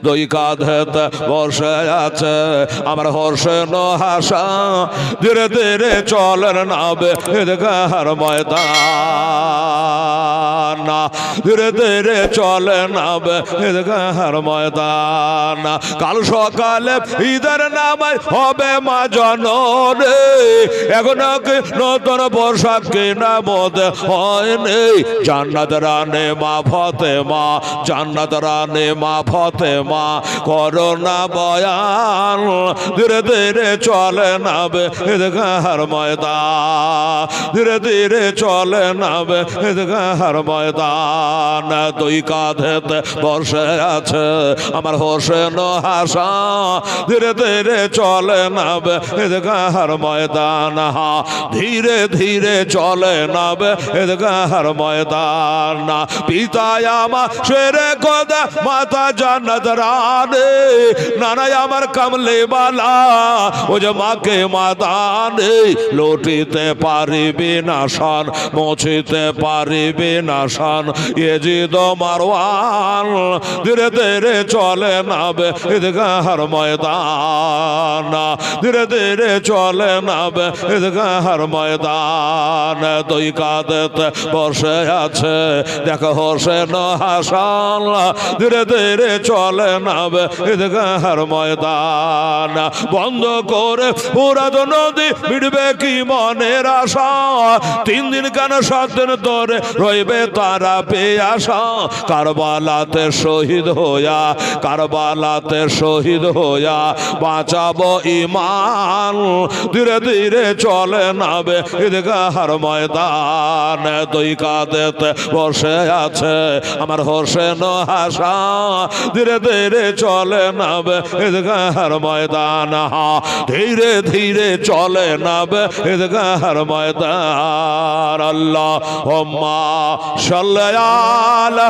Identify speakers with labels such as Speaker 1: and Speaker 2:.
Speaker 1: দুই কাঁধেতে বসে আছে আমার হোসেন হাসান, ধীরে ধীরে চলেন নাবে ঈদগাহর ময়দান, ধীরে ধীরে চলে নাবে ঈদগাহর ময়দান। কাল সকালে ঈদের নামাজ হবে মা জননী, এখন নতুন পোশাক কেনা মধ্যে হয়নি। জান্নাত রানে মা ফাতেমা, জান্নাত রানে মা ফাতেমা করোনা বয়ান, ধীরে ধীরে চলে নাবে ঈদগাহর ময়দান, ধীরে ধীরে চলে নাবে ঈদগাহর ময়দান। দুই কাঁধেতে বসে আছে আমার হোসেন হাসান, ধীরে ধীরে চলে নাবে ঈদগাহর ময়দান, ধীরে ধীরে চলে নাবে ঈদগাহর ময়দান। পিতায় আমার শেরে খোদা মাতা জান্নাত রানে, নানাই আমার কামলে বালা ও যে মাকে মাদানে, লুটিতে পারিবে না শান, মুছিতে পারিবে না শান ইয়েজিদ মারওয়ান, ধীরে ধীরে চলে নাবে ঈদগাহর ময়দান, ধীরে ধীরে চলে নাবে ঈদগাহর ময়দান। দুই কাঁধেতে বসে আছে দেখো হোসেন হাসান, ধীরে ধীরে চলে নাবে ঈদগাহর ময়দান। বন্ধ করে ফুরাত নদী মিটবে কি মনের আশা, 3 দিন কেন 7 দিন ধরে রইবে তারা পেয়াসা। কারবালাতে শহীদ হইয়া, কারবালাতে শহীদ হইয়া বাঁচাবো ঈমান, ধীরে ধীরে চলে নাবে ঈদগাহর ময়দান। দুই কাঁধেতে বসে আছে আমার হোসেন হাসান, ধীরে ধীরে চলে নাবে ঈদগাহর ময়দান, ধীরে ধীরে চলে নাবে ঈদগাহর ময়দান। আল্লাহুম্মা সাল্লি আলা